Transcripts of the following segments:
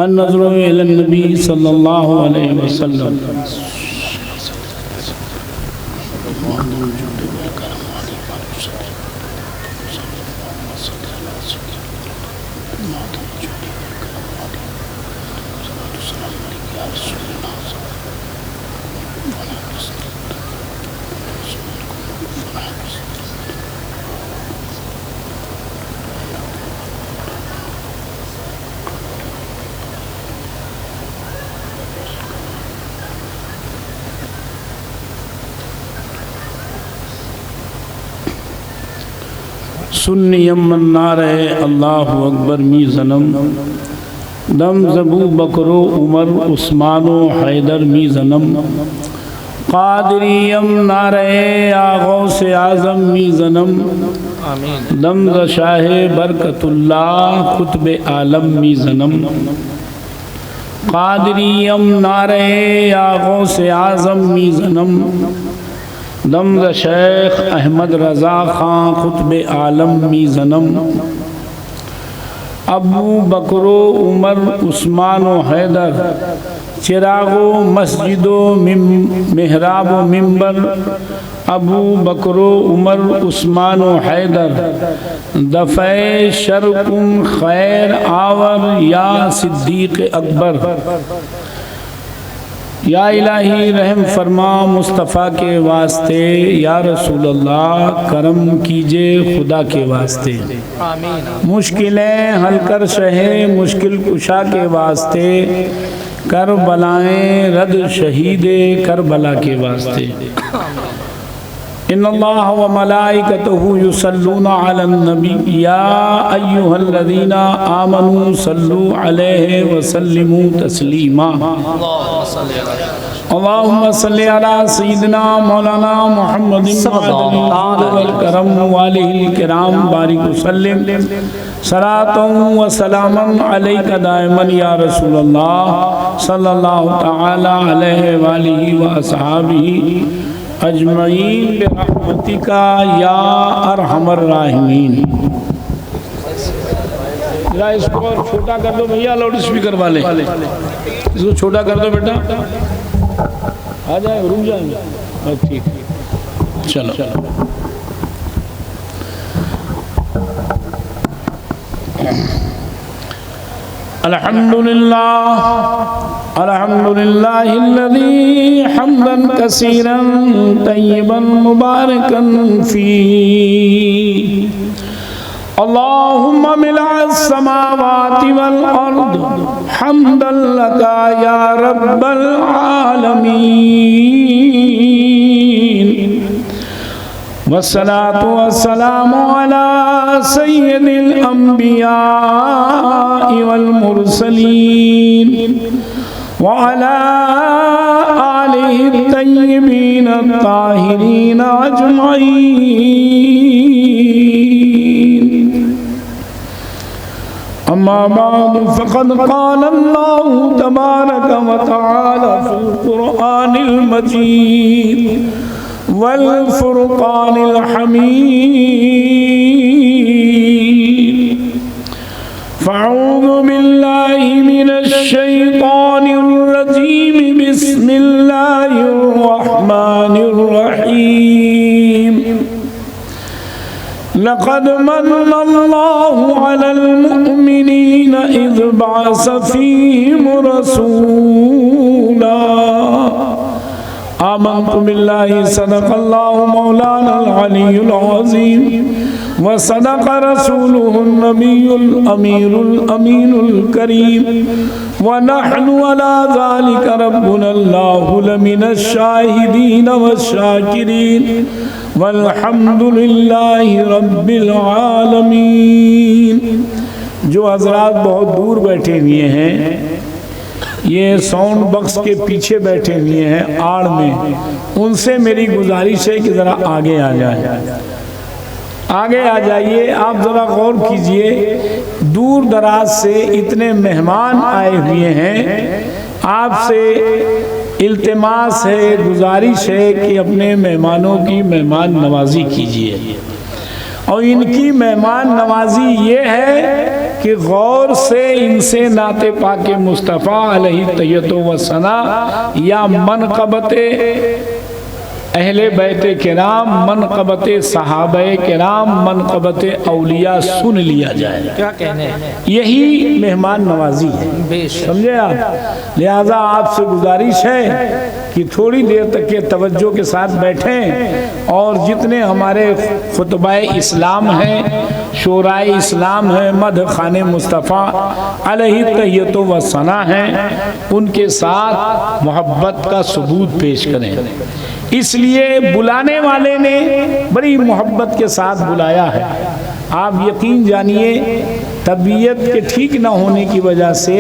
अन्नज़्रु Elon नबी सल्लल्लाहु अलैहि वसल्लम। सुन्नियम नारे अल्लाहु अकबर मी जन्म दम ज़बू बकरो उमर उस्मानो हैदर मी जन्म कादरियम नारे आगो से आज़म मी जन्म दम शाह बरकतुल्लाह कुतुब आलम मी जन्म कादरियम नारे आगो से आज़म मी जन्म दम शेख अहमद रज़ा ख़ां खुतब आलम मी जन्म अबू बकरो उमर उस्मानो हैदर चिरागो मस्जिदो मेहराबो मिंबर अबू बकरो उमर उस्मानो हैदर दफ़े शरकुम खैर आवर या सिद्दीक़ अकबर। या इलाही रहम फरमा मुस्तफ़ा के वास्ते, या रसूल अल्लाह करम कीजिए खुदा के वास्ते। मुश्किलें हल कर शहे मुश्किल कुशा के वास्ते, कर बलाएं रद शहीदे करबला के वास्ते। इन्नल्लाह व मलाइकतहु युसल्लूना अलन नबी या अय्युहल्लज़ीना आमनू सल्लू अलैहि व सल्लिमू तस्लीमा। अल्लाहुम्मा सल्लि अला सय्यिदिना मौलाना मुहम्मदिन वल करम वालिहिल किराम बारिक वसल्लिम सलातन व सलामन अलैका दाइमन या रसूल अल्लाह सल्लल्लाहु तआला अलैहि व आलिहि व अस्हाबिही अजमईन बिरहमतिका या अरहमर राहिमीन। जरा इसको और छोटा कर दो भैया, लाउड स्पीकर वाले इसको छोटा कर दो बेटा। आ जाए रुक जाएंगे बस ठीक। चलो अल्हम्दुलिल्लाह अल्हम्दुलिल्लाहिल्लज़ी हम्दन कसीरन तय्यबन मुबारकन फी। अल्लाहुम्मा मिलास समावाति वल अर्द हम्दन लका या रब्बल आलमीन। वस्सलातु वस्सलामु अला सय्यिदिल अंबिया वल मुरसलीन व अला आलिहि तय्यिबीन ताहिरीन अजमईन। अम्मा बाद फ़क़द क़ाल अल्लाहु तबारक व तआला फ़िल क़ुरआनिल मजीद वल फ़ुरक़ानिल हमीद। फ़अऊज़ु बिल्लाहि मिनश शैतानिर रजीम बिस्मिल्लाहिर रहमानिर रहीम। लक़द मन्नल्लाहु अलल मुअ्मिनीन इज़ बअस फ़ीहिम रसूला। आमन्तु बिल्लाहि सदक़ल्लाहु मौलानल अलियुल अज़ीम व सदक़ रसूलुहुन नबियुल अमीरुल अमीनुल करीम व नहनु अला ज़ालिका रब्बुनल्लाहु लमिनश शाहिदीन वश्शाकिरीन वल्हम्दुलिल्लाहि रब्बिल आलमीन। जो हज़रात बहुत दूर बैठे हुए हैं, ये साउंड बॉक्स के पीछे बैठे हुए हैं आड़ में, उनसे मेरी गुजारिश है कि ज़रा आगे आ जाए, आगे आ जाइए। आप ज़रा गौर कीजिए, दूर दराज से इतने मेहमान आए हुए हैं, आपसे इल्तिमास है, गुजारिश है कि अपने मेहमानों की मेहमान नवाजी कीजिए। और इनकी मेहमान नवाजी ये है कि गौर से इनसे नाते पाके मुस्तफ़ा अलैहि तैयतो व सना या मनक़बते अहले बैत किराम, मनक़बते सहाबे किराम, मनक़बते औलिया सुन लिया जाए। क्या कहने हैं, यही मेहमान नवाजी है, समझे आप। लिहाजा आपसे गुजारिश है कि थोड़ी देर तक के तवज्जो के साथ बैठें और जितने हमारे खुतबाए इस्लाम हैं, शोराए इस्लाम हैं, मद खाने मुस्तफ़ा अलैहि तैयतो व सना हैं, उनके साथ मोहब्बत का सबूत पेश करें। इसलिए बुलाने वाले ने बड़ी मोहब्बत के साथ बुलाया है। आप यकीन जानिए तबीयत के ठीक न होने की वजह से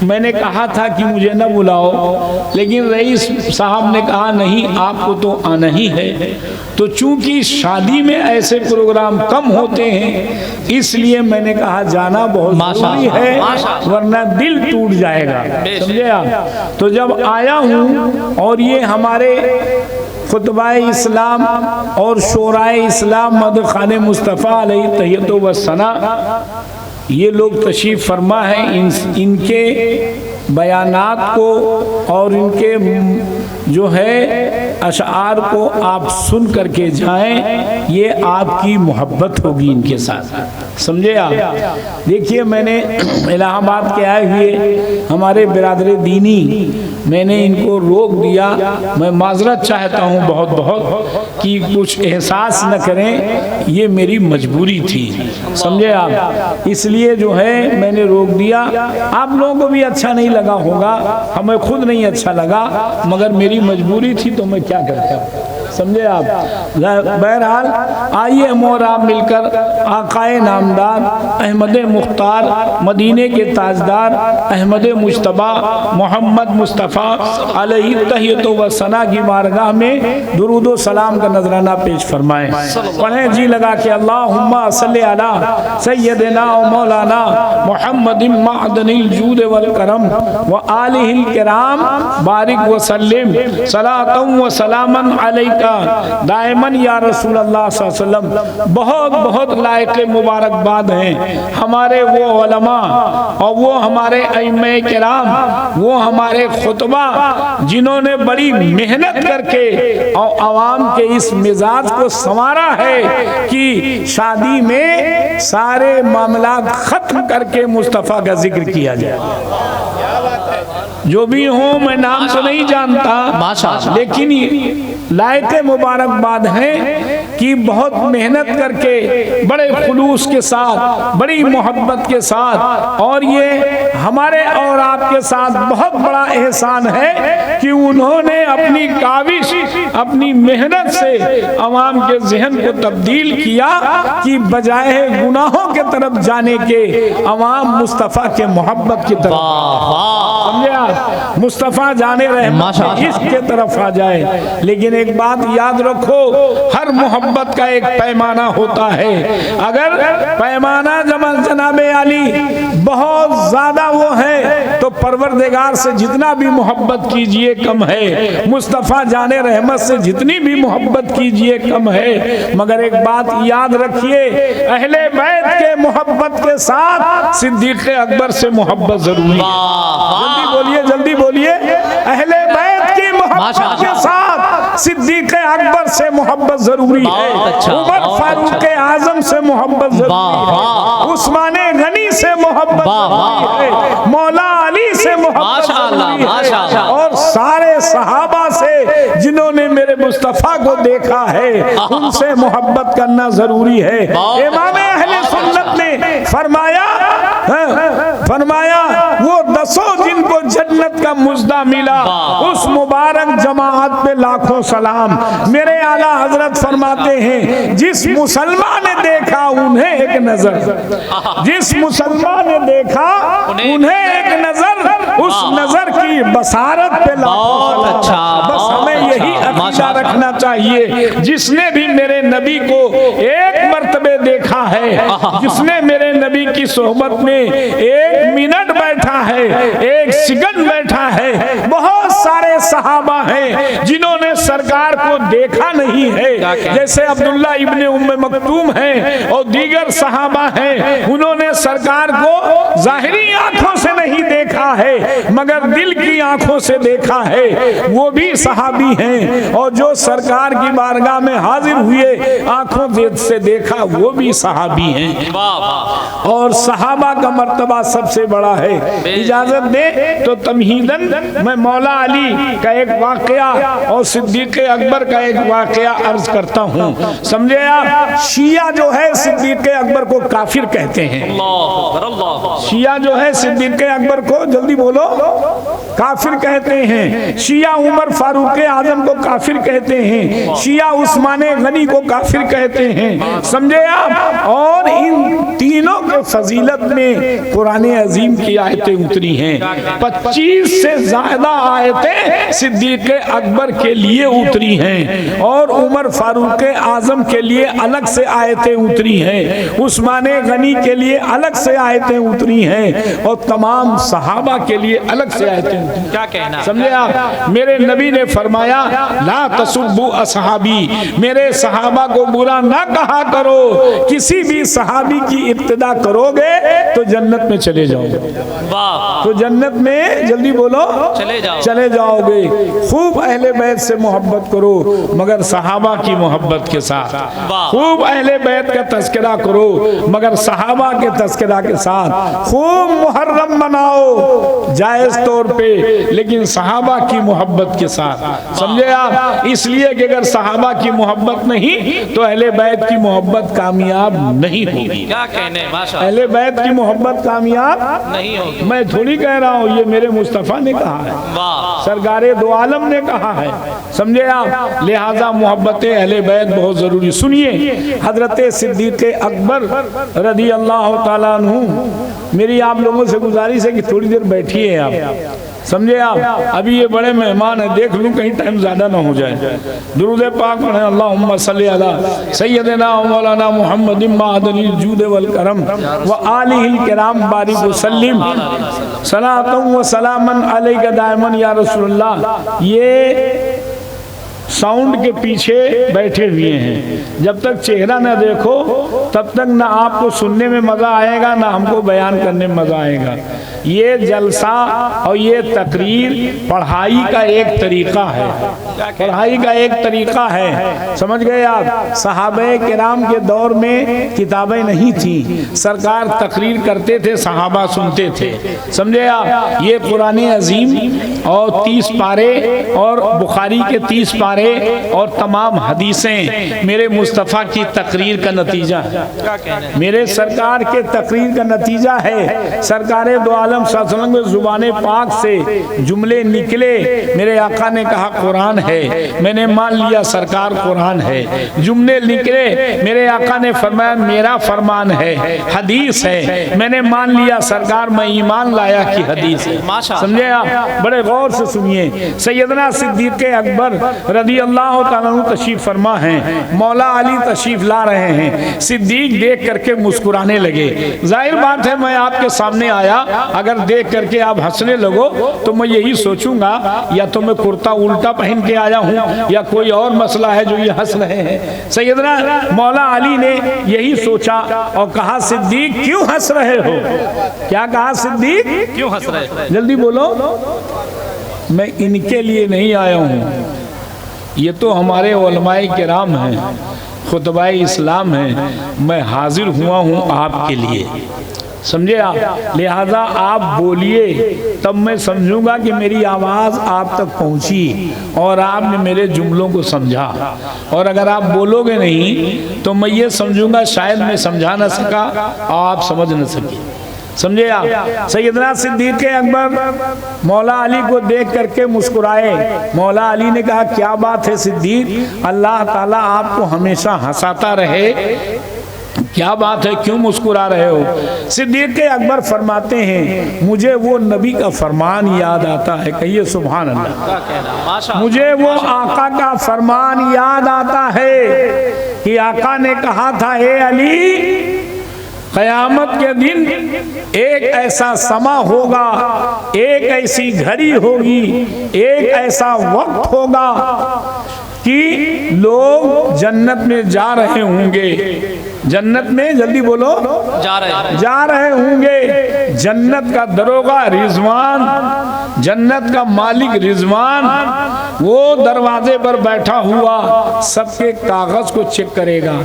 मैंने कहा था कि मुझे न बुलाओ, लेकिन रईस साहब ने कहा नहीं आपको तो आना ही है। तो चूंकि शादी में ऐसे प्रोग्राम कम होते हैं इसलिए मैंने कहा जाना बहुत जरूरी है, वरना दिल टूट जाएगा, समझे आप। तो जब आया हूँ और ये हमारे खुतबाए इस्लाम और शोराए इस्लाम मद खाने मुस्तफ़ा अलैहि तैयतो व सना ये लोग तशरीफ़ फरमा है, इनके बयानात को और इनके जो है अशार को आप सुन करके जाएं, ये आपकी मोहब्बत होगी इनके साथ, समझे आप। देखिए मैंने इलाहाबाद के आए हुए हमारे बिरादर दीनी, मैंने इनको रोक दिया। मैं माजरत चाहता हूँ बहुत बहुत कि कुछ एहसास न करें, ये मेरी मजबूरी थी, समझे आप। इसलिए जो है मैंने रोक दिया। आप लोगों को भी अच्छा नहीं लगा होगा, हमें खुद नहीं अच्छा लगा, मगर मेरी मजबूरी थी तो मैं क्या करता, समझे आप। बहरहाल आइए मोर आप मिलकर आकाए नामदार अहमद मुख्तार मदीने के ताजदार अहमद मुश्तबा मोहम्मद मुस्तफ़ा अलैहि तैयतो व सना की बारगाह में दुरूद व सलाम का नजराना पेश फरमाएं। पढ़ें जी लगा के अल्लाहुम्मा सल्ली अला सय्यदिना व मौलाना मुहम्मदिन मअदनिल जूद वल करम व आलिहिल किराम बारिक व सल्लिम सलातम व सलामन अलैका दायमन या रसूल अल्लाह सल्लल्लाहु अलैहि वसल्लम। बहुत बहुत लायक मुबारकबाद हैं हमारे वो उलमा और वो हमारे अइम्मे किराम, वो हमारे खुतबा जिन्होंने बड़ी मेहनत करके और आवाम के इस मिजाज को संवारा है कि शादी में सारे मामला खत्म करके मुस्तफ़ा का जिक्र किया जाए। जो भी हो मैं नाम तो नहीं जानता, लेकिन लायक मुबारकबाद है कि बहुत मेहनत करके बड़े खुलूस के साथ, बड़ी मोहब्बत के साथ, और ये हमारे और आपके साथ बहुत बड़ा एहसान है कि उन्होंने अपनी काविश, अपनी मेहनत से अवाम के जहन को तब्दील किया कि बजाय गुनाहों के तरफ जाने के अवाम मुस्तफ़ा के मोहब्बत की तरफ, समझे, मुस्तफ़ा जाने रहमत इसके तरफ आ जाए। लेकिन एक बात याद रखो, हर मोहब्बत का एक पैमाना होता है। अगर पैमाना जनाबे आली बहुत ज्यादा वो है तो परवरदिगार से जितना भी मोहब्बत कीजिए कम है, मुस्तफ़ा जाने रहमत से जितनी भी मोहब्बत कीजिए कम है। मगर एक बात याद रखिए, अहले बैत के मोहब्बत के साथ सिद्दीक़ अकबर से मोहब्बत जरूरी है। जल्दी बोलिए, जल्दी बोलिए। अहले बैत की मोहब्बत के साथ सिद्दीक़ अकबर से मोहब्बत जरूरी है, उमर फारूक आजम से मोहब्बत जरूरी है, उस्मान गनी से मोहब्बत जरूरी है, मौला अली से मोहब्बत जरूरी है, और सारे सहाबा से जिन्होंने मेरे मुस्तफ़ा को देखा है उनसे मोहब्बत करना जरूरी है। इमाम अहले सुन्नत ने फरमाया वो 10 जिनको जन्नत का मुजदा मिला उस मुबारक जमाअत पे लाखों सलाम। मेरे आला हजरत फरमाते हैं, जिस मुसलमान ने देखा उन्हें एक नजर, जिस मुसलमान ने देखा उन्हें एक नजर, उस नजर की बसारत पे लाखों सलाम। बस हमें यही अकीदा रखना चाहिए, जिसने भी मेरे नबी को एक मर्तबे देखा है, जिसने मेरे नबी की सोहबत में 1 मिनट बैठा है, 1 सेकंड बैठा है। बहुत सारे सहाबा हैं जिन्होंने सरकार को देखा नहीं है, जैसे अब्दुल्ला इब्ने उम्मे मक्तूम है और दीगर सहाबा हैं, उन्होंने सरकार को जाहिरी आंखों से नहीं देखा है मगर दिल की आंखों से देखा है, वो भी सहाबी हैं। और जो सरकार की बारगाह में हाजिर हुए, आंखों से देखा, वो भी सहाबी हैं। और सहाबा का मर्तबा सबसे बड़ा है। इजाजत दे तो तमहीदन मैं मौला अली का एक वाकया और सिद्दीक अकबर का एक वाकया अर्ज करता हूँ। समझे आप? शिया जो है सिद्दीक अकबर को काफिर कहते हैं। शिया जो है सिद्दीक अकबर को, जल्दी बोलो, काफिर कहते हैं। शिया उमर फारूक आजम को काफिर कहते हैं। शिया उस्मान गनी को काफिर कहते हैं। समझे आप? और इन तीनों के फजीलत में कुरान अजीम की आयतें उतरी हैं। 25 से ज्यादा आयतें सिद्दीक अकबर के लिए उतरी हैं और उमर फारूक आजम के लिए अलग से आयतें उतरी हैं, उस्मान गनी के लिए अलग से आयतें उतरी हैं और तमाम सहाबा के लिए अलग से आयतें उतरी। क्या कहना? समझे आप? मेरे नबी ने फरमाया, ला तसुब्बु असहाबी, मेरे सहाबा को बुरा ना कहा करो। किसी भी सहाबी की इब्तिदा करोगे तो जन्नत में चले जाओगे। तो जन्नत में, जल्दी बोलो, चले जाओगे। खूब अहले बैत से मोहब्बत करो मगर सहाबा की मोहब्बत के साथ। खूब अहले बैत का तज़किरा करो मगर सहाबा के तज़किरा के साथ। खूब मुहर्रम मनाओ जायज तौर पे लेकिन सहाबा की मोहब्बत के साथ। समझे आप? इसलिए कि अगर सहाबा की मोहब्बत नहीं तो अहले बैत की मोहब्बत कामयाब नहीं होगी। क्या कहने? अहले बैत की मोहब्बत कामयाब नहीं होगी। मैं थोड़ी कह रहा हूँ, ये मेरे मुस्तफ़ा ने कहा है, सरकारे दो आलम ने कहा है। समझे आप? लिहाजा मोहब्बत अहले बैत बहुत जरूरी। सुनिए, हजरत सिद्दीक अकबर रज़ी अल्लाह ताला अन्हु, मेरी आप लोगों से गुजारिश है कि थोड़ी देर बैठिए आप। समझे आप? अभी ये बड़े मेहमान है, देख लूं कहीं टाइम ज्यादा ना हो जाए। दुरूद पाक पढ़े, अल्लाहुम्मा सल्ली अला सय्यदिना व मौलाना मुहम्मद मअदनिल जूद वल करम व आलिहिल किराम बारिक वसल्लिम सलातन व सलामन अलैका दाइमन या रसूलुल्लाह। ये साउंड के पीछे बैठे हुए हैं। जब तक चेहरा न देखो तब तक ना आपको सुनने में मजा आएगा ना हमको बयान करने में मजा आएगा। ये जलसा और ये तकरीर पढ़ाई का एक तरीका है, पढ़ाई का एक तरीका है। समझ गए आप? सहाबे किराम के दौर में किताबें नहीं थी, सरकार तकरीर करते थे, सहाबा सुनते थे। समझे आप? ये कुरान अजीम और 30 पारे और बुखारी के 30 पारे और तमाम हदीसें मेरे मुस्तफ़ा की तकरीर का नतीजा है, मेरे सरकार के तकरीर का नतीजा है। सरकारे दो आलम सल्लल्लाहु अलैहि वसल्लम के ज़ुबान पाक से जुमले निकले। मेरे आका ने कहा कुरान है, मैंने मान लिया सरकार कुरान है। जुमले निकले, मेरे आका ने फरमाया मेरा फरमान है, हदीस है, मैंने मान लिया सरकार मैं ईमान लाया कि हदीस है। समझे आप? बड़े गौर से सुनिए। सैयदना सिद्दीक अकबर रज़ी अल्लाह तआला अन्हु तशरीफ फरमा हैं, मौला अली तशरीफ ला रहे हैं। सिद्दीक देख करके मुस्कुराने लगे। जाहिर बात है मैं आपके सामने आया, अगर देख करके आप हंसने लगो तो मैं यही सोचूंगा या तो मैं कुर्ता उल्टा पहन के आया हूँ या कोई और मसला है जो ये हंस रहे हैं। सैयदना मौला अली ने यही सोचा और कहा सिद्दीक क्यों हंस रहे हो? क्या कहा? सिद्दीक क्यों हंस रहे हो? जल्दी बोलो। मैं इनके लिए नहीं आया हूँ, ये तो हमारे उलमाए किराम हैं, खुतबाए इस्लाम हैं, मैं हाजिर हुआ हूँ आपके लिए। समझे आप? लिहाजा आप बोलिए तब मैं समझूंगा कि मेरी आवाज़ आप तक पहुंची और आपने मेरे जुमलों को समझा। और अगर आप बोलोगे नहीं तो मैं ये समझूंगा शायद मैं समझा ना सका और आप समझ न सके। समझे आप? सैयदना सिद्दीक अकबर मौला अली को देख करके मुस्कुराए। मौला अली ने कहा क्या बात है सिद्दीक, अल्लाह ताला आपको हमेशा हंसाता रहे, क्या बात है, क्यों मुस्कुरा रहे हो? सिद्दीक अकबर फरमाते हैं मुझे वो नबी का फरमान याद आता है। कहिए सुभान अल्लाह। मुझे वो आका का फरमान याद आता है कि आका ने कहा था, ए अली, क़यामत के दिन एक ऐसा समा होगा, एक ऐसी घड़ी होगी, एक ऐसा वक्त होगा कि लोग जन्नत में जा रहे होंगे, जन्नत में, जल्दी बोलो, जा रहे होंगे। जन्नत का दरोगा रिजवान, जन्नत का मालिक रिजवान, वो दरवाजे पर बैठा हुआ सबके कागज को चेक करेगा,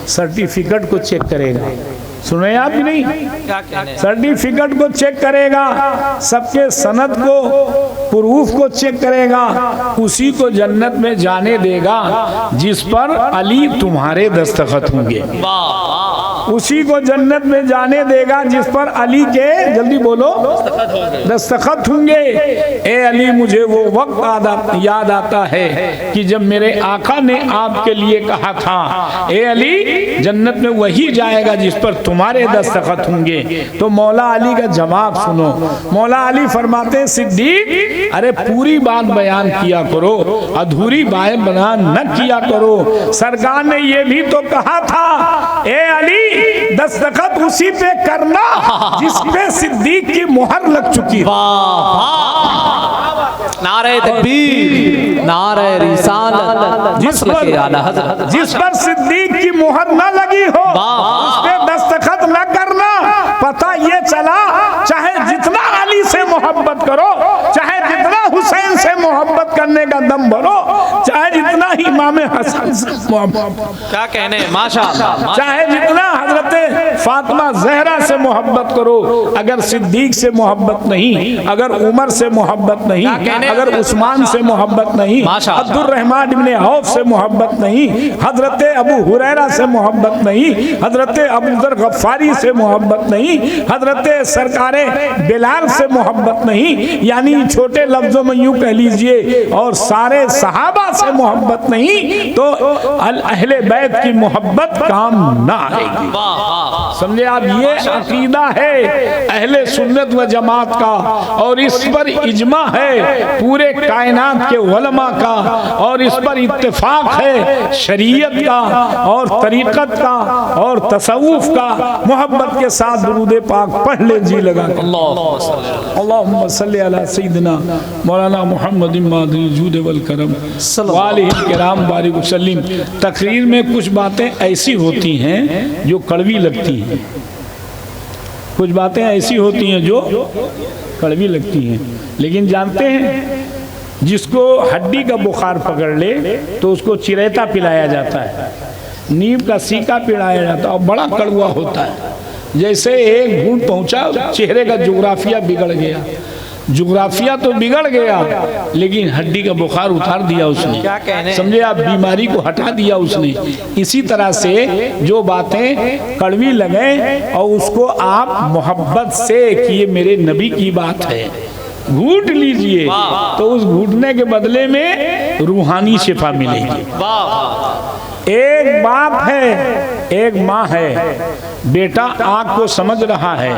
सर्टिफिकेट को चेक करेगा। सुने आप ही नहीं, सर्टिफिकेट को चेक करेगा, सबके सनद को, प्रूफ को चेक करेगा, उसी को जन्नत में जाने देगा जिस पर अली तुम्हारे दस्तखत होंगे। उसी को जन्नत में जाने देगा जिस पर अली के, जल्दी बोलो, दस्तखत होंगे। ए अली, मुझे वो वक्त याद आता है कि जब मेरे आका ने आपके लिए कहा था, ए अली, जन्नत में वही जाएगा जिस पर तुम्हारे दस्तखत होंगे। तो मौला अली का जवाब सुनो। मौला अली फरमाते हैं, सिद्दीक, अरे पूरी बात बयान किया करो, अधूरी बात बयान न किया करो। सरकार ने ये भी तो कहा था, ए अली, दस्तखत उसी पे करना जिस पे सिद्दीक की मुहर लग चुकी है। नारे तकबीर, नारे रिसालत, जिस पर सिद्दीक की मुहर न लगी हो उस पे दस्तखत न करना। पता ये चला, चाहे जितना अली से मोहब्बत करो, चाहे जितना हुसैन से मोहब्बत करने का दम भरो, चाहे जितना ही इमाम हसन से मोहब्बत, क्या कहने, माशाअल्लाह, चाहे जितना हजरत फातिमा जहरा से मोहब्बत करो, अगर सिद्दीक से मोहब्बत नहीं, अगर उमर से मोहब्बत नहीं, अगर उस्मान से मोहब्बत नहीं, अब्दुर्रहमान इब्ने औफ से मोहब्बत नहीं, हजरत अबू हुरैरा से मोहब्बत नहीं, हजरत अबू ज़र गफ्फारी से मोहब्बत नहीं, हजरत सरकारे बिलाल से मोहब्बत नहीं, यानी छोटे लफ्जों में यूं कह लीजिए, और सारे सहाबा से मोहब्बत नहीं, तो अहले बैत की मोहब्बत काम ना आएगी। समझे आप, ये अकीदा है अहले सुन्नत व जमात का, और इस पर इजमा है पूरे कायनात के उलमा का, और इस पर इत्तेफाक है शरीयत का और तरीक़त का और तसव्वुफ का। मोहब्बत के साथ दुरूद पाक पढ़ ले जी लगा। अल्लाहुम्मा सल्ली अला सय्यिदिना मौलाना मुहम्मद मादिल जूद वल करम वालिहि किराम बारिक वसल्लिम। तकरीर में कुछ बातें ऐसी होती हैं जो कड़वी लगती हैं, कुछ बातें ऐसी होती हैं जो कड़वी लगती हैं, लेकिन जानते हैं, जिसको हड्डी का बुखार पकड़ ले तो उसको चिरेता पिलाया जाता है, नीम का सीका पिलाया जाता है, और बड़ा कड़वा होता है। जैसे एक घूंट पहुंचा, चेहरे का जोग्राफिया बिगड़ गया, जोग्राफिया तो बिगड़ गया, लेकिन हड्डी का बुखार उतार दिया उसने। समझे आप, बीमारी को हटा दिया उसने। इसी तरह से जो बातें कड़वी लगे और उसको आप मोहब्बत से कि ये मेरे नबी की बात है, घूट लीजिए, तो उस घूटने के बदले में रूहानी शिफा मिलेगी। एक बाप है, एक माँ है, बेटा आँख को समझ रहा है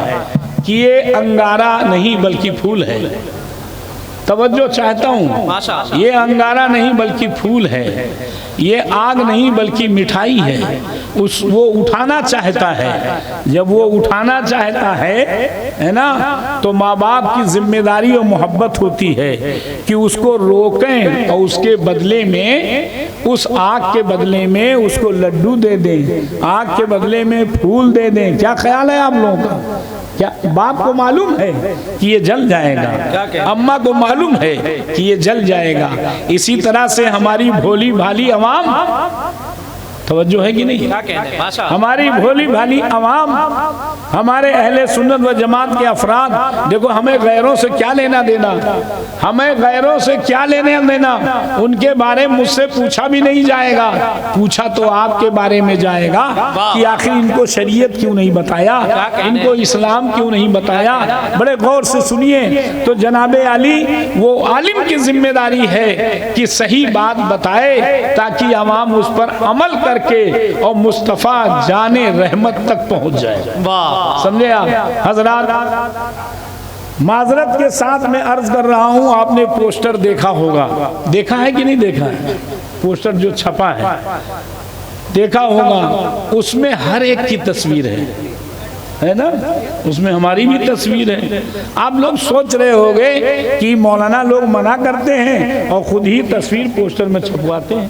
कि ये अंगारा नहीं बल्कि फूल है, तवज्जो चाहता हूँ, ये अंगारा नहीं बल्कि फूल है, ये आग नहीं बल्कि मिठाई है। वो उठाना चाहता है, जब वो उठाना चाहता है ना, तो माँ बाप की जिम्मेदारी और मोहब्बत होती है कि उसको रोकें और उसके बदले में, उस आग के बदले में उसको लड्डू दे दें, आग के बदले में फूल दे दें। क्या ख्याल है आप लोगों का? क्या बाप को मालूम है कि ये जल जाएगा, अम्मा को मालूम है कि ये जल जाएगा। इसी तरह से हमारी भोली भाली अवाम, तवज्जो है कि नहीं, हमारी भोली भाली अवाम, हमारे अहले सुन्नत व जमात के अफराद, देखो हमें गैरों से क्या लेना देना, हमें गैरों से क्या लेना देना, उनके बारे में मुझसे पूछा भी नहीं जाएगा, पूछा तो आपके बारे में जाएगा कि आखिर इनको शरीयत क्यों नहीं बताया, इनको इस्लाम क्यों नहीं बताया। बड़े गौर से सुनिए, तो जनाबे अली, वो आलिम की जिम्मेदारी है कि सही बात बताए ताकि अवाम उस पर अमल करके और मुस्तफ़ा जाने रहमत तक पहुंच जाए। समझे आप हजरात? माजरत के साथ मैं अर्ज कर रहा हूं, आपने पोस्टर देखा होगा, देखा है कि नहीं देखा है? पोस्टर जो छपा है, देखा होगा, उसमें हर एक की तस्वीर है ना, उसमें हमारी भी तस्वीर है। आप लोग सोच रहे होंगे कि मौलाना लोग मना करते हैं और खुद ही तस्वीर पोस्टर में छपवाते हैं,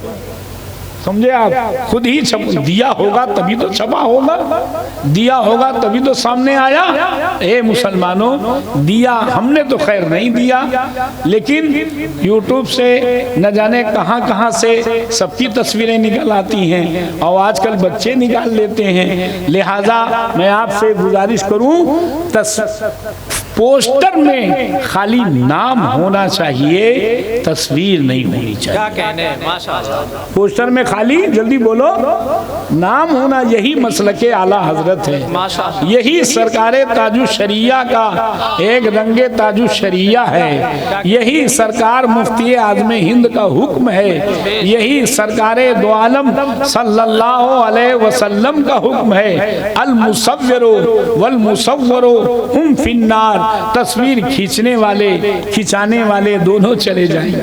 समझे आप? खुद ही दिया होगा तभी तो छपा होगा, दिया होगा तभी तो सामने आया। ए मुसलमानों, दिया हमने तो खैर नहीं दिया, लेकिन यूट्यूब से न जाने कहां कहां से सबकी तस्वीरें निकल आती हैं और आजकल बच्चे निकाल लेते हैं। लिहाजा मैं आपसे गुजारिश करूं, पोस्टर में खाली नाम होना चाहिए, तस्वीर नहीं होनी चाहिए। क्या कहने, माशाअल्लाह। पोस्टर में खाली, जल्दी बोलो, नाम होना, यही मसलके आला हजरत है, माशाअल्लाह। यही सरकारे ताजु शरिया का एक रंगे ताजु शरिया है, यही सरकार मुफ्ती आज़म हिंद का हुक्म है, यही सरकारे दो आलम सल्लल्लाहु अलैहि वसल्लम का हुक्म है। अल मुसव्विरो वल मुसव्वरो हुम फिन्नार, तस्वीर खींचने वाले खिंचाने वाले दोनों चले जाएंगे।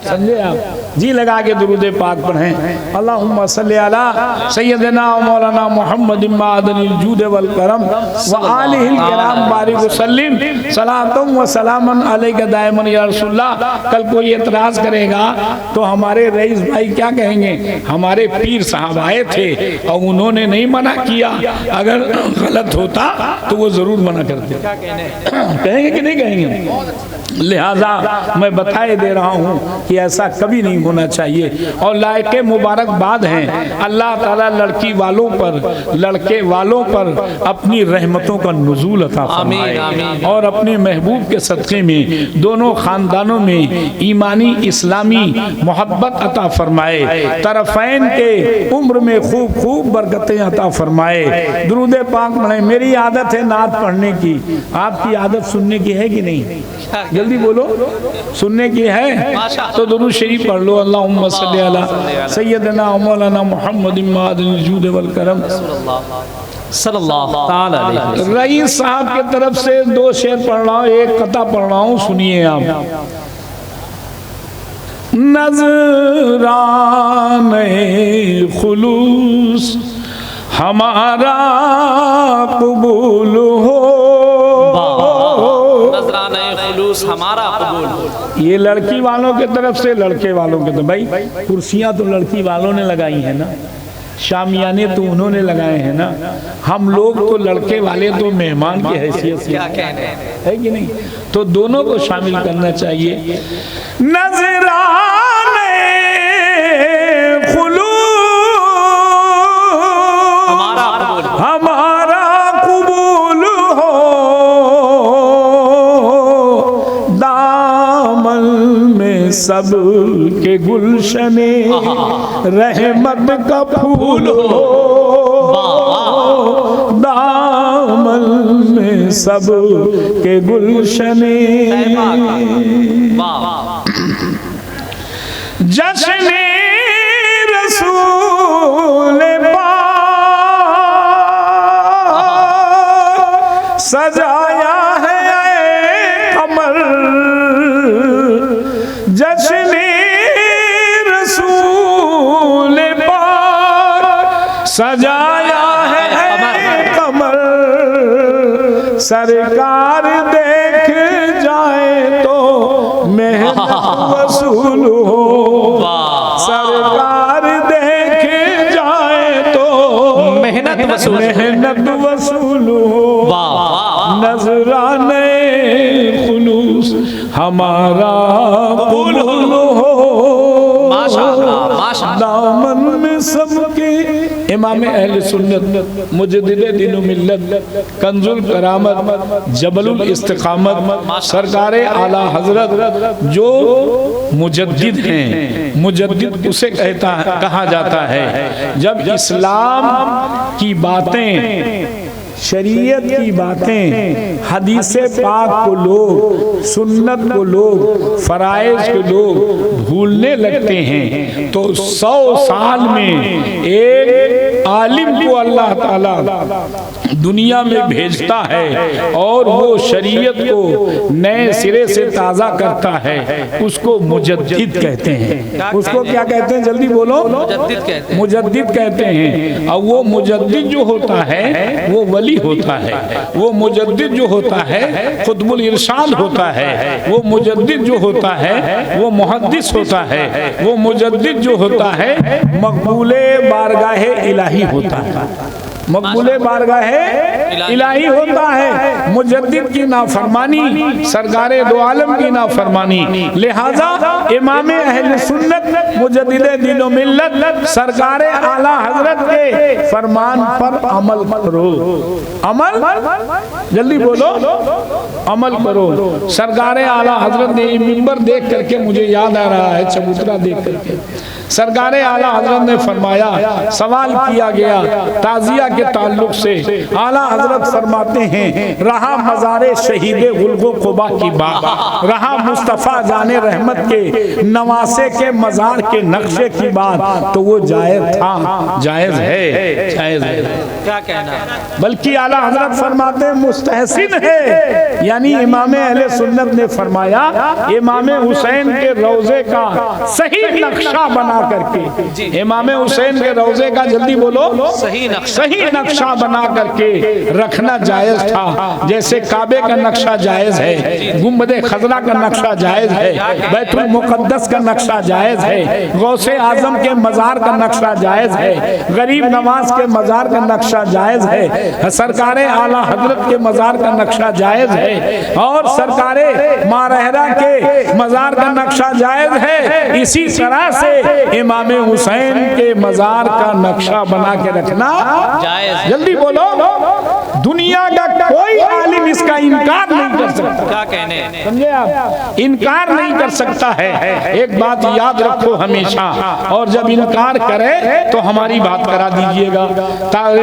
समझे आप? जी लगा के दुरूद पाक पढ़ें। अल्लाहुम्मा सल्ली अला सय्यदना व मौलाना मुहम्मद मादनिल जूद वल करम व आलिहिल किराम बारिक वसल्लिम सलातुम व सलामन अलैका दाइमन या रसूलल्लाह। कल कोई एतराज करेगा तो हमारे रईस भाई क्या कहेंगे? हमारे पीर साहब आए थे और उन्होंने नहीं मना किया, अगर गलत होता तो वो जरूर मना करते। कहेंगे कि नहीं कहेंगे? लिहाजा मैं बताए दे रहा हूँ कि ऐसा कभी नहीं होना चाहिए। और लायके मुबारकबाद हैं, अल्लाह ताला लड़की वालों पर, लड़के वालों पर अपनी रहमतों का नुज़ूल अता फरमाए और अपने महबूब के सदक़े में दोनों ख़ानदानों में ईमानी इस्लामी मोहब्बत अता फरमाए, तरफ़ैन के उम्र में खूब खूब बरकतें अता फरमाए। दुरूद पाक पढ़ें। मेरी आदत है नात पढ़ने की, आपकी आदत सुनने की है कि नहीं? जल्दी बोलो, सुनने की है तो दुरूद शरीफ पढ़ लो। अल्लाहुम्मा सल्ली अला सय्यदना व मौलाना मुहम्मद मादनिल जूद वल करम सल्लल्लाहु ताला अलैहि वसल्लम। रईस साहब की तरफ से दो शेर पढ़ रहा हूँ, एक कथा पढ़ रहा हूँ, सुनिए आप। नज़राने खुलूस हमारा कबूल हो, नज़राने खुलूस हमारा कबूल हो। ये लड़की वालों के तरफ से, लड़के वालों के तो भाई कुर्सियां तो लड़की वालों ने लगाई है ना, शामियाने तो उन्होंने लगाए हैं ना, हम लोग तो लड़के वाले तो मेहमान की हैसियत से, है कि नहीं? तो दोनों को शामिल करना चाहिए। नज़राने खुलूस हमारा कबूल हो, दामन में सब के गुलशने रहमत का फूल हो, दामन में सब के गुलशने जश्ने रसूल सजाया है कमर, जश्ने रसूल पाक सजाया है कमर, सरकार देख जाए तो मेहनत वसूल हो, सरकार देख जाए तो मेहनत वसूल हो, नज़राने खुलूस हमारा कबूल हो, दामन में सबके। इमाम अहले सुन्नत मुजद्दिद दीन व मिल्लत कंजुल करामत जबलुल इस्तिकामत सरकारे आला हजरत जो मुजद्दिद हैं, मुजद्दिद उसे कहा जाता है जब इस्लाम की बातें, शरीयत की बातें, हदीसे पाक को लोग, सुन्नत को लोग, फराइज को लोग भूलने लगते हैं तो 100 साल में एक आलिम को अल्लाह ताला दुनिया में भेजता है और वो शरीयत को नए सिरे से ताज़ा करता है, उसको मुजद्दिद कहते हैं। उसको क्या कहते हैं, जल्दी बोलो? मुजद्दिद कहते हैं। मुजद्दिद कहते हैं। और वो मुजद्दिद जो होता है वो वली होता है। वो मुजद्दिद जो होता है खुतबुल इरशाद होता है। वो मुजद्दिद जो होता है वो मुहद्दिस होता है। वो मुजद्दिद जो होता है मकबूले बारगाहे इलाही होता है। मकबूले बारगाहे इलाही होता है। मुजद्दिद की नाफरमानी सरकारे दो आलम की नाफरमानी, लिहाजा इमाम अहले सुन्नत मुजद्दिदे दीन व मिल्लत सरकारे आला हजरत के फरमान पर अमल करो। अमल, जल्दी बोलो, अमल करो। सरकारे आला हजरत ने मिंबर देख करके, मुझे याद आ रहा है चबूतरा देख करके, सरकारे आला हजरत ने फरमाया, सवाल किया गया ताजिया के ताल्लुक से। आला हजरत फरमाते हैं, रहा मज़ारे शहीदे गुल्गो क़ुबा की बात, रहा मुस्तफ़ा जाने रहमत के नवासे के मज़ार के नक्शे की बात, तो वो जायज़ था, जायज़ है, जायज़ है। क्या कहना? बल्कि आला हजरत फरमाते हैं मुस्तहसिन है। यानी इमाम अहले सुन्नत ने फरमाया इमाम हुसैन के रोज़े का सही नक्शा बना करके, इमाम हुसैन के रोज़े का, जल्दी बोलो, सही नक्शा बना करके रखना जायज था। जैसे काबे का नक्शा जायज है, गुंबदे खजरा का नक्शा जायज है, बैतुल मुकद्दस का नक्शा जायज है, गौसे आजम के मज़ार का नक्शा जायज है, गरीब नवाज के मज़ार का नक्शा जायज है, सरकारे आला हजरत के मज़ार का नक्शा जायज है, और सरकारे मारहरा के मज़ार का नक्शा जायज है। इसी तरह से इमाम हुसैन के मज़ार का नक्शा बना के रखना जायज। जल्दी बोलो, दुनिया का कोई आलिम इसका इनकार नहीं कर सकता। क्या कहने? समझे आप? इनकार नहीं कर सकता है। एक बात याद रखो हमेशा, और जब इनकार करे तो हमारी बात करा दीजिएगा।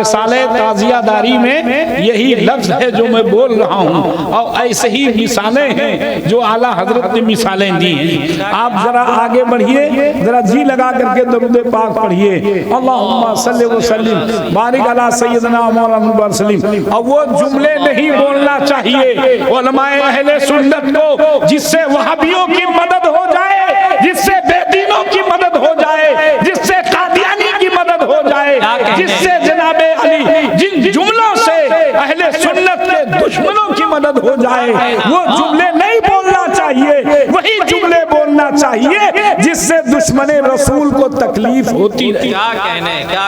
साले ताजियादारी में यही लफ्ज है जो मैं बोल रहा हूँ, और ऐसे ही मिसालें हैं जो आला हजरत ने मिसालें दी हैं। आप जरा आगे बढ़िए, जरा जी लगा करके दरूद पाक पढ़िए, अल्लाहुम्मा सल्ली व सल्लिम बारिक अला सय्यदना मौलाना सलीम। और वो जुमले नहीं बोलना चाहिए उलमाए अहले सुन्नत को जिससे वहाबियों की मदद हो जाए, जिससे बेदीनों की मदद हो जाए, जिससे कादियानी की मदद हो जाए, जिससे जनाबे अली जिन जुमलों से अहले सुन्नत के दुश्मनों की मदद हो जाए, वो जुमले नहीं बोलना चाहिए। वही जुमले बोलना चाहिए जिससे दुश्मने रसूल को तकलीफ होती रहे। क्या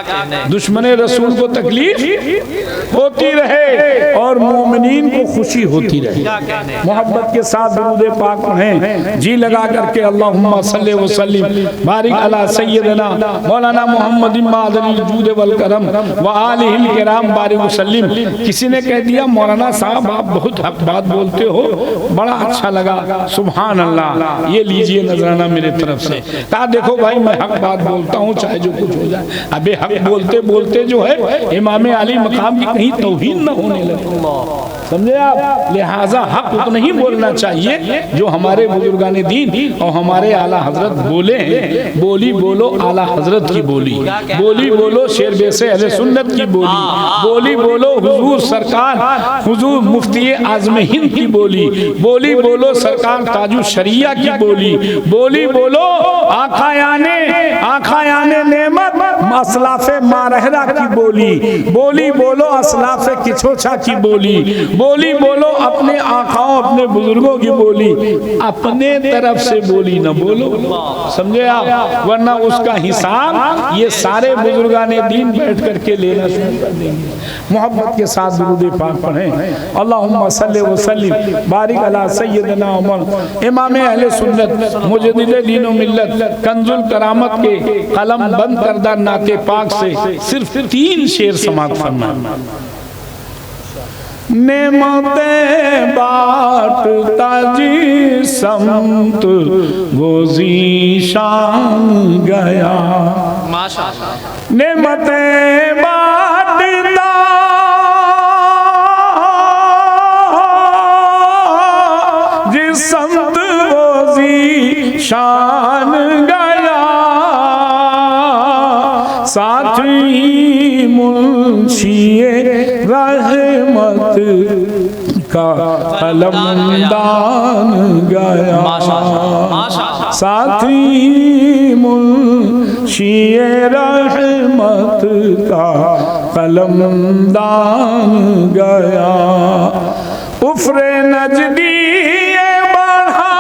कहने? दुश्मने रसूल को तकलीफ होती रहे और मोमिनीन को खुशी होती रहे। मोहब्बत के साथ दुरूद पाक पढ़ें, जी लगा करके अल्लाहुम्मा सल्ली व सल्लिम बारिक अला सय्यदना मौलाना मोहम्मद मादनिल जूद वल करम व आलिहिल किराम बारिक व सल्लिम। किसी ने कह दिया, मौलाना साहब आप बहुत हक बात बोलते हो, बड़ा अच्छा लगा, सुभान अल्लाह, ये लीजिए नजराना मेरे तरफ से। कहा देखो भाई, मैं हक बात बोलता हूँ चाहे जो कुछ हो जाए। अबे हक बोलते बोलते जो है इमाम अली मकाम की कहीं तौहीन न होने लगे, समझे आप? लिहाजा हक तो नहीं बोलना चाहिए जो हमारे बुजुर्गाने दीन और हमारे आला हजरत बोले हैं। बोली बोलो आला हजरत की बोली, बोली बोलो शेरबे से अहले सुन्नत की बोली, बोली बोलो हुजूर सरकार हुजूर मुफ्ती आज़म हिंद की बोली, बोली बोलो सरकार ताजु शरिया की बोली, बोली बोलो आखायाने नेमत असलाफे मारहरा की बोली, बोली बोलो असलाफे किछोछा की बोली, बोली बोलो अपने आकाओं अपने बुजुर्गों की बोली, अपने तरफ से बोली न बोलो, समझे आप? वरना उसका हिसाब ये सारे बुजुर्गाने दीन बैठ करके लेना शुरू कर देंगे। मोहब्बत के साथ दुरूद पाक पढ़ें, अल्लाहुम्मा सल्ली व सल्लिम बारिक अला सय्यदना उमर इमाम अहले सुन्नत मुजद्दिद दीन व मिल्लत कंजुल करामत के कलम बंद करदा नाते पाक से सिर्फ 3 शेर समाप्त फरमाए। नेमतें बांटता जी समत वो ज़ीशान गया, माशाअल्लाह। नेमतें बांटता जी समत वो ज़ीशान गया, साथ ही मुंशिए रहमत का कलमदान गया, साथी मुंशिए रहमत का कलमदान गया। उफ्रे नजदी बढ़ा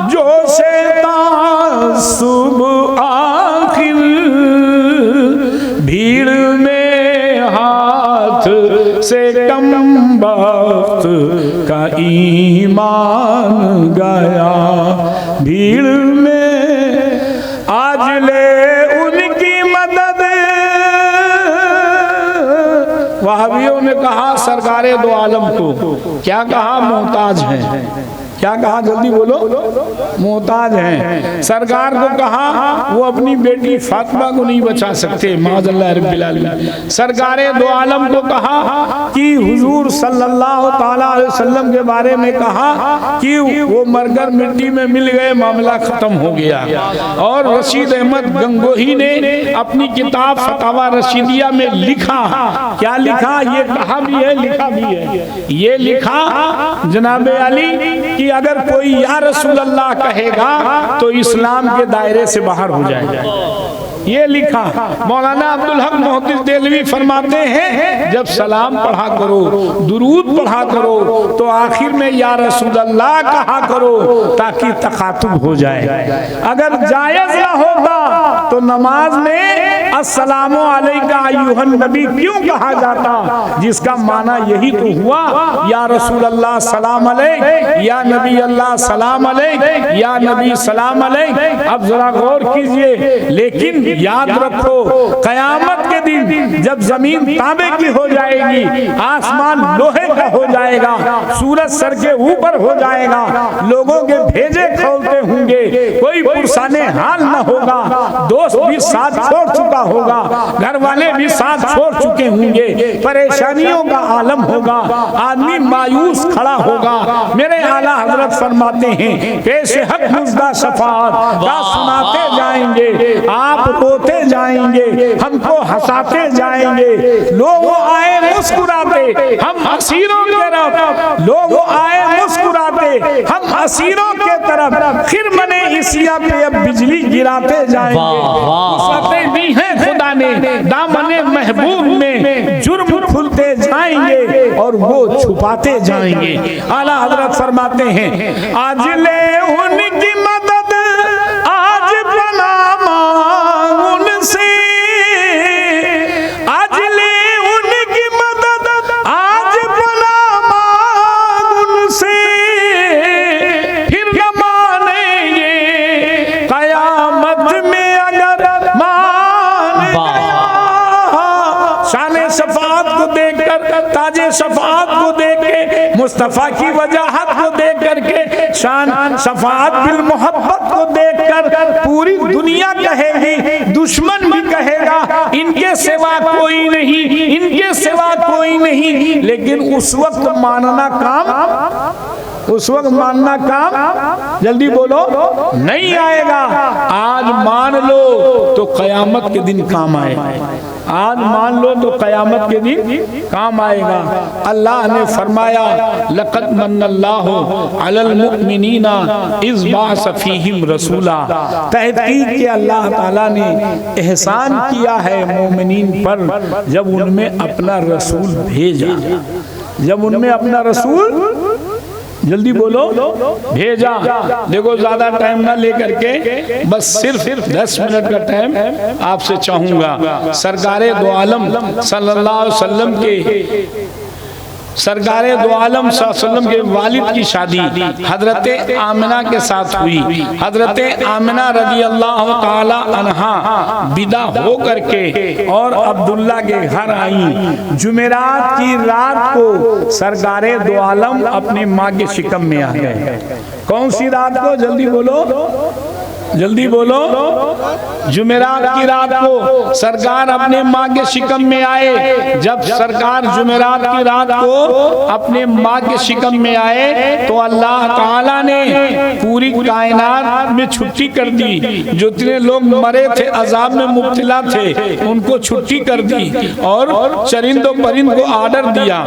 जो से सुबह आखिर, भीड़ में हाथ से कम वक्त का ईमान गया। भीड़ में आज ले उनकी मदद, वहाबियों ने कहा सरकारे दो आलम को, क्या कहा? मोहताज हैं। क्या कहा? जल्दी बोलो। मोहताज हैं। सरकार को कहा वो अपनी बेटी फातिमा को नहीं बचा सकते, माज़अल्लाह रब्बिल आलमीन। सरकारे दो आलम को कहा कि हुजूर सल्लल्लाहु ताला अलैहि वसल्लम के बारे में कहा कि वो मरकर मिट्टी में मिल गए, मामला खत्म हो गया। और रशीद अहमद गंगोही ने अपनी किताब फतावा रशीदिया में लिखा, क्या लिखा? ये कहा भी है, लिखा भी है। ये लिखा जनाबे अली कि अगर कोई या रसूल अल्लाह कहेगा तो इस्लाम के दायरे से बाहर हो जाएगा। ये लिखा। मौलाना अब्दुल हक मुहद्दिस देलवी फरमाते हैं जब सलाम पढ़ा करो, दुरूद पढ़ा करो तो आखिर में या रसूल अल्लाह कहा करो ताकि तखातुब हो जाए। अगर जायज ना होता तो नमाज में अस्सलामु अलैका अय्युहन नबी क्यों कहा जाता, जिसका माना यही तो हुआ या रसूल अल्लाह सलाम अलैक, या नबी अल्लाह सलाम अलैक, या नबी सलाम अलैक। अब जरा गौर कीजिए। लेकिन याद रखो कयामत के दिन जब जमीन तांबे की हो जाएगी, आसमान लोहे का हो जाएगा, सूरज सर के ऊपर हो जाएगा, लोगों के भेजे खोलते होंगे, कोई पुरसाने हाल न होगा, दोस्त भी साथ छोड़ चुका होगा, घर वाले भी साथ छोड़ चुके होंगे, परेशानियों का आलम होगा, आदमी मायूस खड़ा होगा। मेरे आला हजरत फरमाते हैं पेश हक मुजदा शफाअत का सुनाते जाएंगे, आप रोते जाएंगे, हमको हंसाते जाएंगे। लोग आए मुस्कुराते, हम असीरों की तरफ, लोग आए मुस्कुराते, हम असीरों के तरफ, खिर मने इसिया पे अब बिजली गिराते जाएंगे। दी है खुदा ने दामने महबूब में, जुर्म खुलते जाएंगे और वो छुपाते जाएंगे। आला हजरत फरमाते हैं आज ले उनकी मदद, आज बना उनसे, आज ले उनकी मदद, आज बना उनसे, फिर न मानेंगे कयामत में अगर मान गया। शान शफाअत को देखकर, ताजे शफाअत को देख के, मुस्तफा की वजाहत को देख करके, शान शफाअत बिल मोहब्बत को देखकर पूरी दुनिया कहेगी, दुश्मन भी कहेगा इनके सिवा कोई नहीं, इनके सिवा कोई नहीं। लेकिन उस वक्त मानना काम, उस वक्त मानना काम जल्दी बोलो नहीं आएगा। आज मान लो तो कयामत के दिन काम आएगा, आज मान लो तो कयामत के दिन काम आएगा। अल्लाह ने फरमाया लक़द मन्नल्लाहु अलल मुमिनीना इज़ बअस फ़ीहिम रसूला, तहक़ीक़ के अल्लाह ताला ने एहसान किया है मोमिनीन पर जब उनमें अपना रसूल भेजा, जब उनमें अपना रसूल जल्दी बोलो भेजा। देखो ज्यादा टाइम ना लेकर के, बस सिर्फ 10 मिनट का टाइम आपसे चाहूंगा। सरकारे दो आलम सल्लल्लाहु अलैहि वसल्लम के, सरकारे दो आलम सल्लल्लाहु अलैहि वसल्लम के वालिद की शादी हजरत आमिना के साथ हुई। हजरत आमिना रज़ी अल्लाह ताला अन्हा विदा हो करके और अब्दुल्ला के घर आई। जुमेरात की रात को सरकारे दो आलम अपनी माँ के शिकम में आ गए। कौन सी रात को जल्दी बोलो? जल्दी बोलो। जुमेरात की रात को सरकार अपने माँ के शिकम में आए। जब सरकार जुमेरात की रात को अपने माँ के शिकम में आए तो अल्लाह ताला ने पूरी कायनात में छुट्टी कर दी। जितने लोग मरे थे, अजाब में मुब्तला थे, उनको छुट्टी कर दी और चरिंदों परिंद को आर्डर दिया,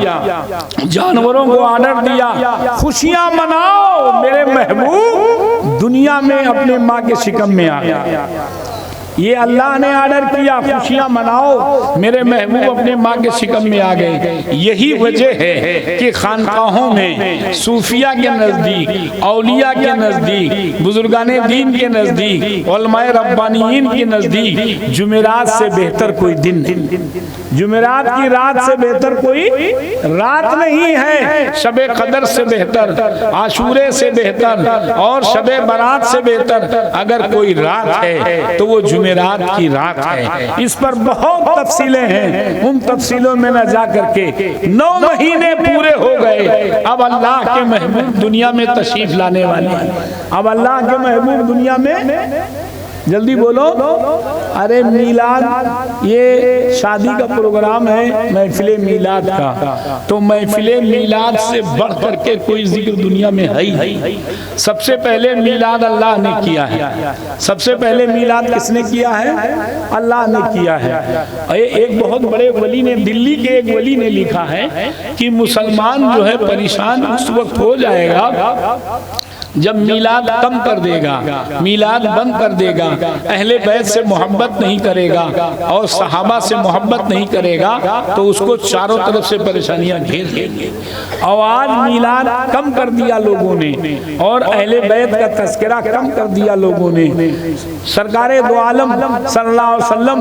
जानवरों को आर्डर दिया, खुशियां मनाओ, मेरे महबूब दुनिया में अपने माँ के शिकम में आ गया। ये अल्लाह ने आर्डर किया, खुशियां मनाओ, मेरे महबूब अपने माँ के शिकम में आ गए। यही वजह है कि खानकाहों में सूफिया के नज़दीक, औलिया के नज़दीक, बुजुर्गाने दीन के नज़दीक, उलमाए रब्बानियीन के नज़दीक जुमेरात से बेहतर कोई दिन नहीं, जुमेरात की रात से बेहतर कोई रात नहीं है। शबे कदर से बेहतर, आशूरे से बेहतर और शबे बारात से बेहतर अगर कोई रात है तो वो जुमेरात की रात है। इस पर बहुत तफसीलें हैं, उन तफसीलों में न जा करके 9 महीने पूरे हो गए। अब अल्लाह के महबूब दुनिया में तशरीफ लाने वाले हैं। अब अल्लाह के महबूब दुनिया में, जल्दी बोलो। अरे मीलाद, ये शादी का प्रोग्राम है, महफिले मीलाद का, तो महफिले मीलाद से बढ़ करके कोई जिक्र दुनिया में है ही। सबसे पहले मीलाद अल्लाह ने किया है। सबसे पहले मीलाद किसने किया है? अल्लाह ने किया है। एक बहुत बड़े वली ने, दिल्ली के एक वली ने लिखा है कि मुसलमान जो है परेशान उस वक्त हो जाएगा जब मीलाद कम कर देगा, मीलाद बंद कर देगा, अहले बैत से मोहब्बत नहीं करेगा और सहाबा से मोहब्बत नहीं करेगा तो उसको चारों तरफ से परेशानियां घेर लेंगे। और आज मीलाद कम कर दिया लोगों ने और अहले बैत का तस्करा कम कर दिया लोगों ने। सरकारे दो आलम सल्लल्लाहु अलैहि वसल्लम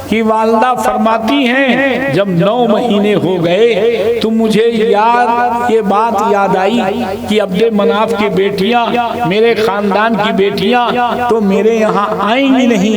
की वालदा फरमाती हैं, जब 9 महीने हो गए तो मुझे ये बात याद आई कि अब्दे मनाफ की बेटियां, मेरे खानदान की बेटियां तो मेरे यहाँ आएंगी नहीं,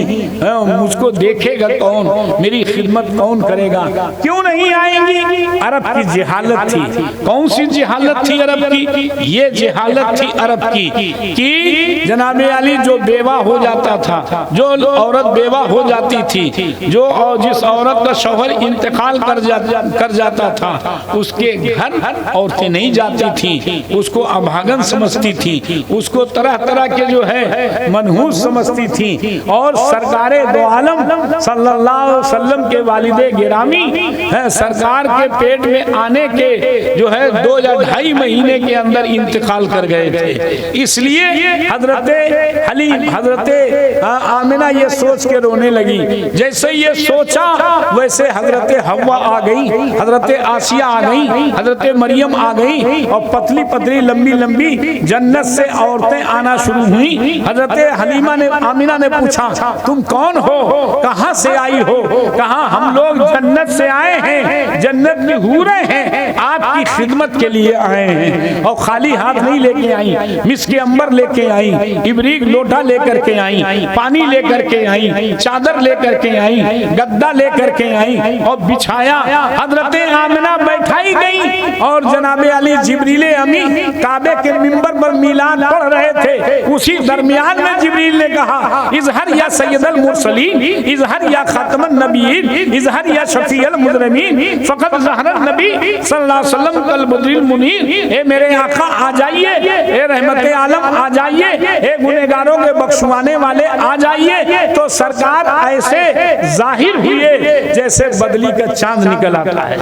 मुझको देखेगा कौन, मेरी खिदमत कौन करेगा? क्यों नहीं आएंगी? अरब की जिहालत थी। कौन सी जिहालत थी अरब की? ये जिहालत थी अरब की कि जनाबे अली जो बेवा हो जाता था, जो औरत बेवा हो जाती थी, जो जिस औरत का शौहर इंतकाल कर जाता था उसके घर औरतें नहीं जाती थी, उसको अभागन समझती थी, उसको तरह तरह के जो है मनहूस समझती थी। और सरकारे दो आलम सल्लल्लाहु अलैहि वसल्लम के वालिदे गिरामी है, सरकार के पेट में आने के जो है 2 या 2.5 महीने के अंदर इंतकाल कर गए थे। इसलिए हजरत आमिना ये सोच के रोने लगी। जैसे ये सोचा वैसे हजरत हव्वा आ गई, हजरत आसिया आ गई, हजरत मरियम आ गई और पतली पतली लंबी लंबी जन्नत से औरतें आना शुरू हुई। हजरत हलीमा ने, आमिना ने पूछा, तुम कौन हो, कहां से आई हो? कहा हम लोग जन्नत से आए हैं, जन्नत में हूरें हैं, आपकी खिदमत के लिए आए हैं। और खाली हाथ नहीं लेके आई, मिस्के अंबर लेके आई, इब्रीक लोटा लेकर के आई, पानी लेकर के आई, चादर लेकर के आई, गद्दा लेकर के आई और बिछाया। हजरत आमिना बैठाई गई और जनाबे अली जिब्रील अमी काबे के मिंबर पर मीलाद पढ़ रहे थे। उसी दरमियान में जिब्रील ने कहा, इज़हर या सैयदल मुरसलीन, इज़हर या खातमन नबीयीन, इज़हर या शफीअल मुज़रमीन, फ़क़त ज़हरन नबी सल्लल्लाहु अलैहि वसल्लम कल बद्रिल मुनीर। ए मेरे आका आ जाइए, ए रहमत आलम आ जाइए, ए गुनहगारों के बख्शवाने वाले आ जाइए। तो सरकार ऐसे जाहिर हुए जैसे बदली का चांद निकल आता है।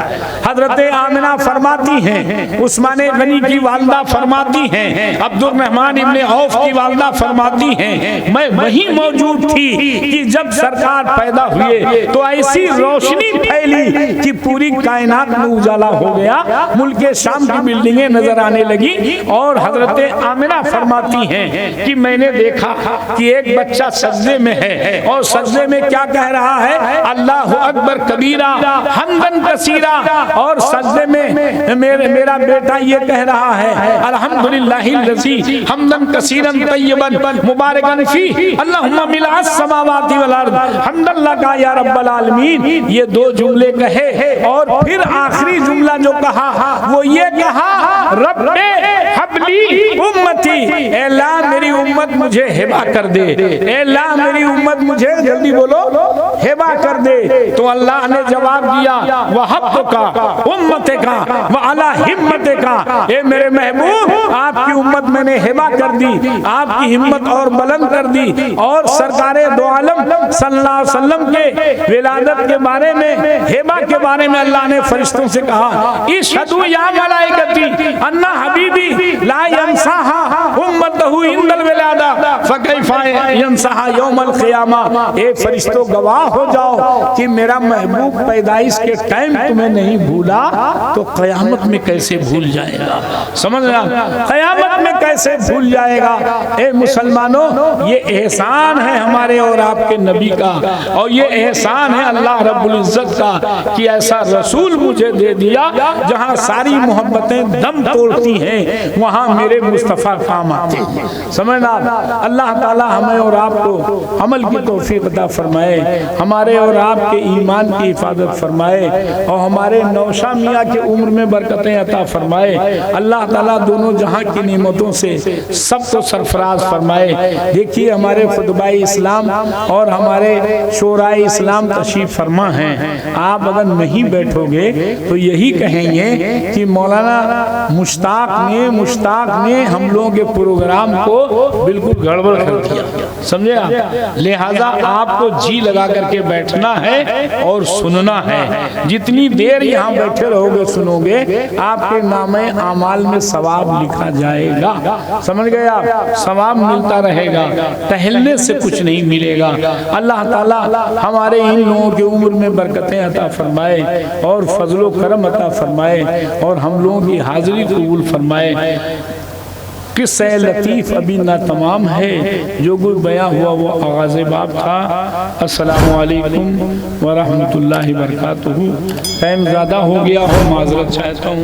हजरत आमिना फरमाती हैं, उस्मान गनी की वालदा फरमाती हैं, अब्दुल रहमान इब्ने औफ की वालदा फरमाती हैं, मैं वहीं मौजूद थी कि जब सरकार पैदा हुए तो ऐसी रोशनी फैली कि पूरी कायनात में उजाला हो गया। मुल्क शाम की बिल्डिंगें नजर आने लगी। और हजरत आमिना फरमाती हैं कि मैंने देखा कि एक बच्चा सजदे में है और सजदे में क्या कह रहा है? अल्लाह अकबर कबीरा हम्दन कसीरा। और सजदे में मेरा बेटा ये कह रहा है, अल्हम्दुलिल्लाहिल्लज़ी हम्दन कसीरन तय्यबन मुबारकन फी अल्लाहुम्मा मिलास समावाति वल अर्द हम्दल्लाह का या रब्बल आलमीन। ये 2 जुमले कहे और फिर आखिरी जुमला जो कहा वो ये कहा, रब्बे हबली उम्मती, अल्लाह मेरी उम्मत मुझे हिबा कर दे, ए अल्लाह मेरी उम्मत मुझे जल्दी बोलो हिबा कर दे। तो अल्लाह ने जवाब दिया वहब्तु का उम्मत का व अला हिम्मत का, ए मेरे महबूब आपकी उम्मत मैंने हिबा कर दी, आपकी हिम्मत और बुलंद कर दी। और सरकारे दो आलम सल्लल्लाहु अलैहि वसल्लम के विलादत के बारे में, हिबा के बारे में अल्लाह ने फरिश्तों से कहा इशहदू या मलाइकती अन्ना हबीबी ला यंसाहा उम्मतहु इंदल विलादा फकैफा यंसाहा यौमल क़ियामा। ए फरिश्तों गवाह हो जाओ कि मेरा महबूब पैदाइश के टाइम तुम्हें नहीं भूला तो क़यामत में कैसे भूल जाएगा। समझ रहा, क़यामत में कैसे भूल जाएगा। ए मुसलमानों, ये एहसान है हमारे और आपके नबी का, और ये एहसान है अल्लाह रब्बुल इज्जत का कि ऐसा रसूल मुझे दे दिया जहां सारी मोहब्बतें दम तोड़ती हैं वहां मेरे मुस्तफ़ा काम आते हैं। समझना, अल्लाह ताला हमें और आपको अमल की तौफीक अता फरमाए, हमारे और आपके ईमान की हिफाजत फरमाए, और हमारे नौशा मियाँ की उम्र में बरकतें अता फरमाए। अल्लाह ताला दोनों जहां की नेमतों से सबको सरफराज फरमाए। देखिए हमारे खुतबाई इस्लाम और हमारे शोराए इस्लाम तशरीफ फरमा हैं। आप अगर नहीं बैठोगे तो यही कहेंगे कि मौलाना मुश्ताक ने हम लोगों के प्रोग्राम को बिल्कुल गड़बड़ कर दिया। समझे आप? लिहाजा आपको जी लगा करके बैठना है और सुनना है। जितनी देर यहाँ बैठे रहोगे सुनोगे, आपके नामे आमाल में सवाब लिखा जाएगा। समझ गए आप? सवाब मिलता रहेगा, टहलने से कुछ नहीं मिलेगा। अल्लाह ताला हमारे इन लोगों की उम्र में बरकतें अता फरमाए और फजलो करम अता फरमाए और हम लोगों की हाजिरी कबूल फरमाए। किस्सा लतीफ़ अभी ना तमाम है, जो कुछ बयां हुआ वो आगाज़ बाब था। अस्सलामु अलैकुम व रहमतुल्लाहि व बरकातुहू। टाइम ज़्यादा हो गया हो, माज़रत चाहता हूँ।